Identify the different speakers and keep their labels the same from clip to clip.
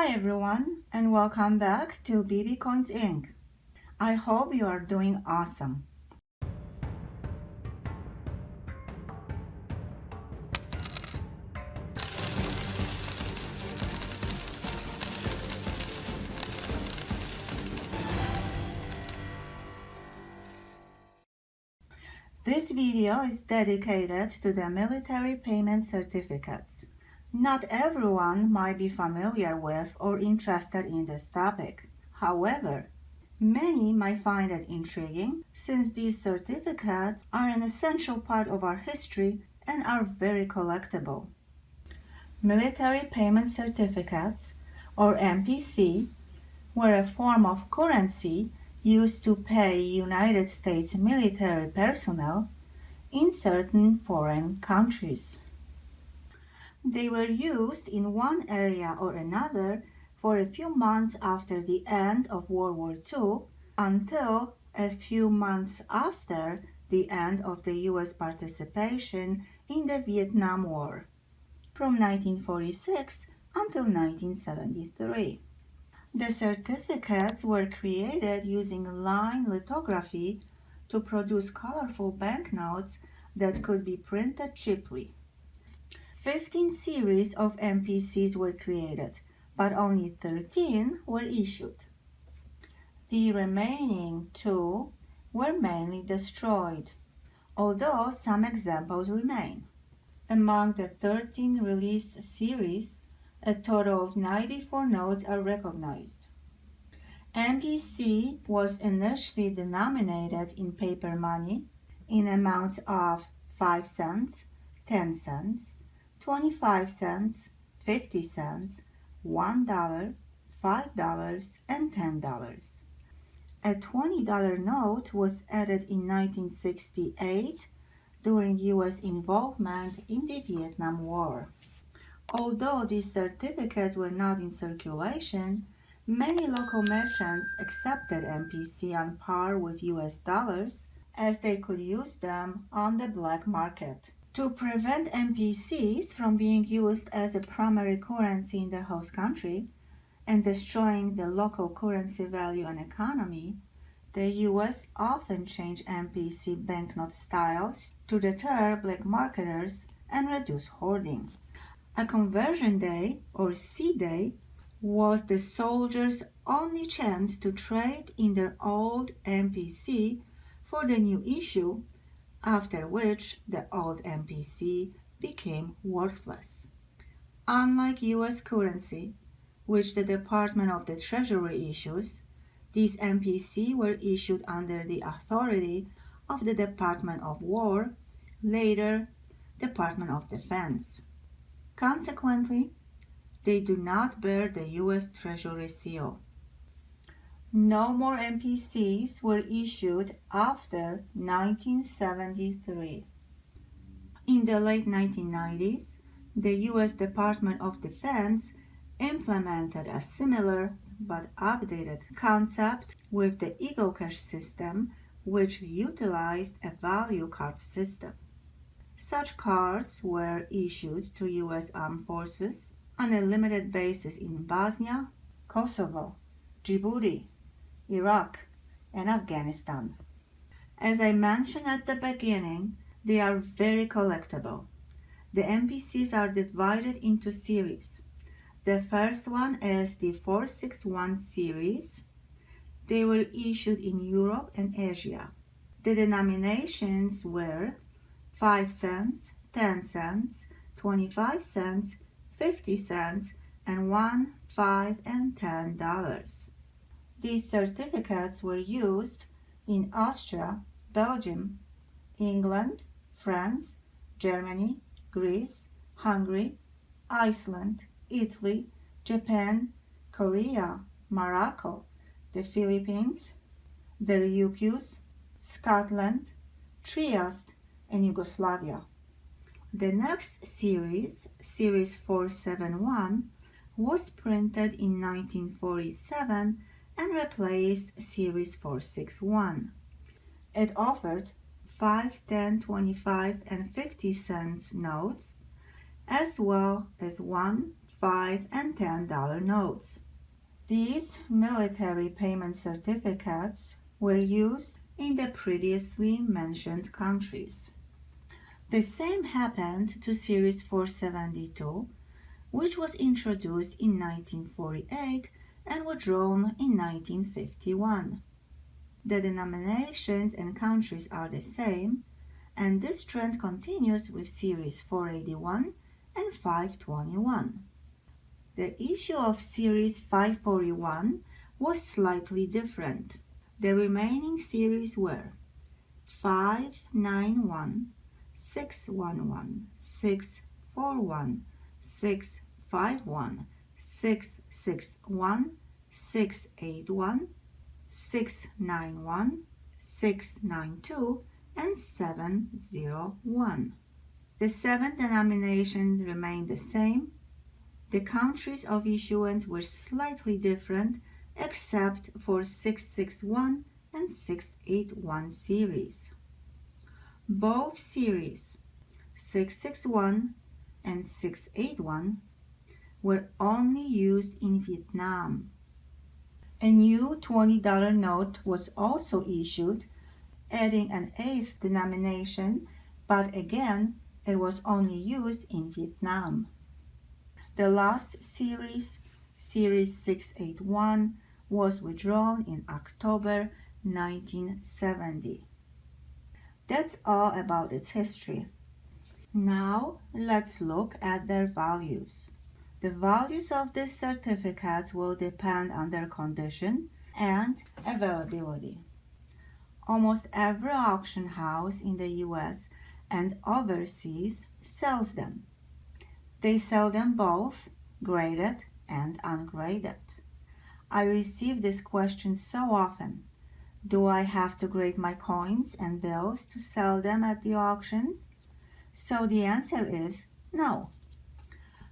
Speaker 1: Hi everyone, and welcome back to BBCOINSINC. I hope you are doing awesome. This video is dedicated to the military payment certificates. Not everyone might be familiar with or interested in this topic. However, many might find it intriguing since these certificates are an essential part of our history and are very collectible. Military payment certificates, or MPC, were a form of currency used to pay United States military personnel in certain foreign countries. They were used in one area or another for a few months after the end of World War II until a few months after the end of the U.S. participation in the Vietnam War, from 1946 until 1973. The certificates were created using line lithography to produce colorful banknotes that could be printed cheaply. 15 series of MPCs were created, but only 13 were issued. The remaining 2 were mainly destroyed, although some examples remain. Among the 13 released series, a total of 94 notes are recognized. MPC was initially denominated in paper money in amounts of 5 cents, 10 cents, 25 cents, 50 cents, $1, $5, and $10. A $20 note was added in 1968 during U.S. involvement in the Vietnam War. Although these certificates were not in circulation, many local merchants accepted MPC on par with US dollars as they could use them on the black market. To prevent MPCs from being used as a primary currency in the host country and destroying the local currency value and economy, the U.S. often changed MPC banknote styles to deter black marketers and reduce hoarding. A conversion day, or C-Day, was the soldiers' only chance to trade in their old MPC for the new issue, after which the old MPC became worthless. Unlike U.S. currency, which the Department of the Treasury issues, these MPC were issued under the authority of the Department of War, later Department of Defense. Consequently, they do not bear the U.S. Treasury seal. No more MPCs were issued after 1973. In the late 1990s, the U.S. Department of Defense implemented a similar but updated concept with the Eagle Cash system, which utilized a value card system. Such cards were issued to U.S. Armed Forces on a limited basis in Bosnia, Kosovo, Djibouti, Iraq, and Afghanistan. As I mentioned at the beginning, they are very collectible. The MPCs are divided into series. The first one is the 461 series. They were issued in Europe and Asia. The denominations were 5 cents, 10 cents, 25 cents, 50 cents, and $1, $5, and $10. These certificates were used in Austria, Belgium, England, France, Germany, Greece, Hungary, Iceland, Italy, Japan, Korea, Morocco, the Philippines, the Ryukyus, Scotland, Trieste, and Yugoslavia. The next series, Series 471, was printed in 1947 and replaced Series 461. It offered 5, 10, 25, and 50 cents notes, as well as $1, $5 and $10 notes. These military payment certificates were used in the previously mentioned countries. The same happened to Series 472, which was introduced in 1948 and withdrawn in 1951. The denominations and countries are the same, and this trend continues with Series 481 and 521. The issue of Series 541 was slightly different. The remaining series were 591, 611, 641, 651, 661, 681, 691, 692, and 701. The 7 denominations remained the same. The countries of issuance were slightly different except for 661 and 681 series. Both series, 661 and 681, were only used in Vietnam. A new $20 note was also issued, adding an 8th denomination, but again, it was only used in Vietnam. The last series, Series 681, was withdrawn in October 1970. That's all about its history. Now, let's look at their values. The values of these certificates will depend on their condition and availability. Almost every auction house in the US and overseas sells them. They sell them both graded and ungraded. I receive this question so often. Do I have to grade my coins and bills to sell them at the auctions? So the answer is no.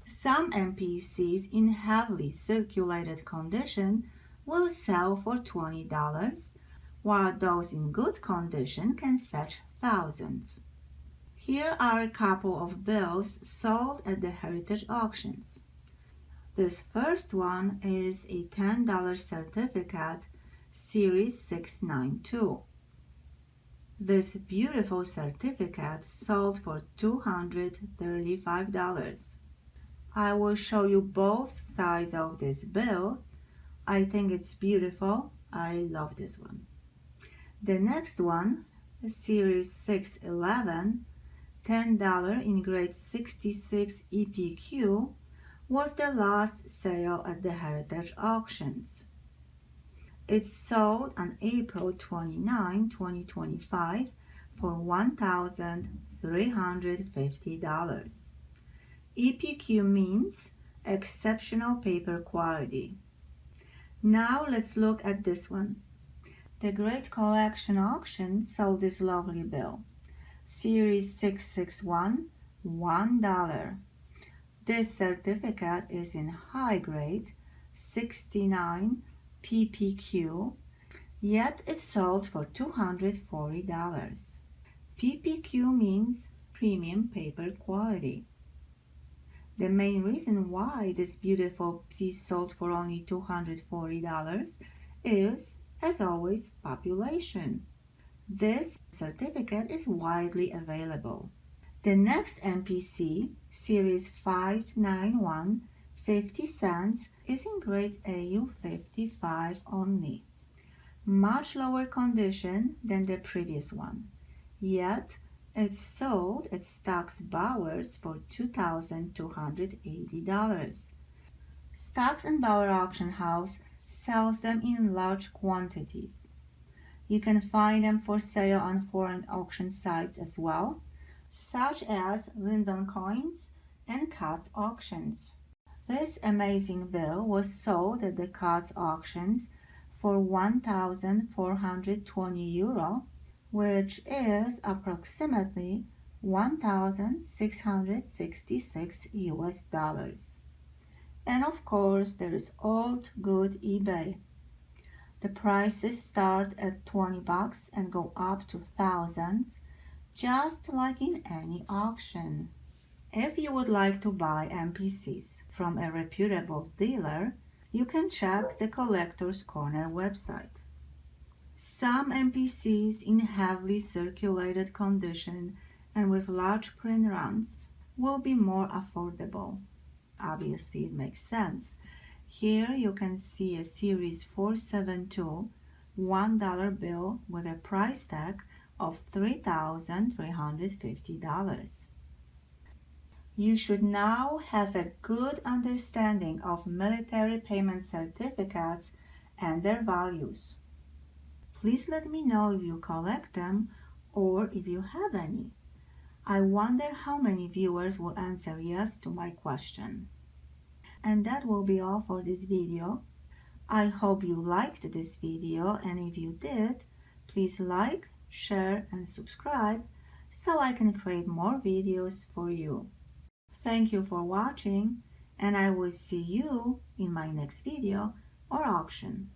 Speaker 1: Some MPCs in heavily circulated condition will sell for $20, while those in good condition can fetch thousands. Here are a couple of bills sold at the heritage auctions. This first one is a $10 certificate, Series 692. This beautiful certificate sold for $235. I will show you both sides of this bill. I think it's beautiful. I love this one. The next one, Series 611, $10 in grade 66 EPQ, was the last sale at the heritage auctions. It sold on April 29, 2025 for $1,350. EPQ means exceptional paper quality. Now let's look at this one. The Great Collection Auction sold this lovely bill. Series 661, $1. This certificate is in high grade, 69 PPQ, yet it sold for $240. PPQ means premium paper quality. The main reason why this beautiful piece sold for only $240 is, as always, population. This certificate is widely available. The next MPC, Series 591, 50 cents, is in grade AU 55 only. Much lower condition than the previous one, yet it sold at Stocks Bowers for $2,280. Stocks and Bauer Auction House sells them in large quantities. You can find them for sale on foreign auction sites as well, such as Linden Coins and Cots Auctions. This amazing bill was sold at the Cots Auctions for €1,420, which is approximately $1,666. And of course, there is old good eBay. The prices start at $20 and go up to thousands, just like in any auction. If you would like to buy MPCs from a reputable dealer, you can check the Collector's Corner website. Some MPCs in heavily circulated condition and with large print runs will be more affordable. Obviously, it makes sense. Here you can see a Series 472 $1 bill with a price tag of $3,350. You should now have a good understanding of military payment certificates and their values. Please let me know if you collect them or if you have any. I wonder how many viewers will answer yes to my question. And that will be all for this video. I hope you liked this video, and if you did, please like, share, and subscribe so I can create more videos for you. Thank you for watching, and I will see you in my next video or auction.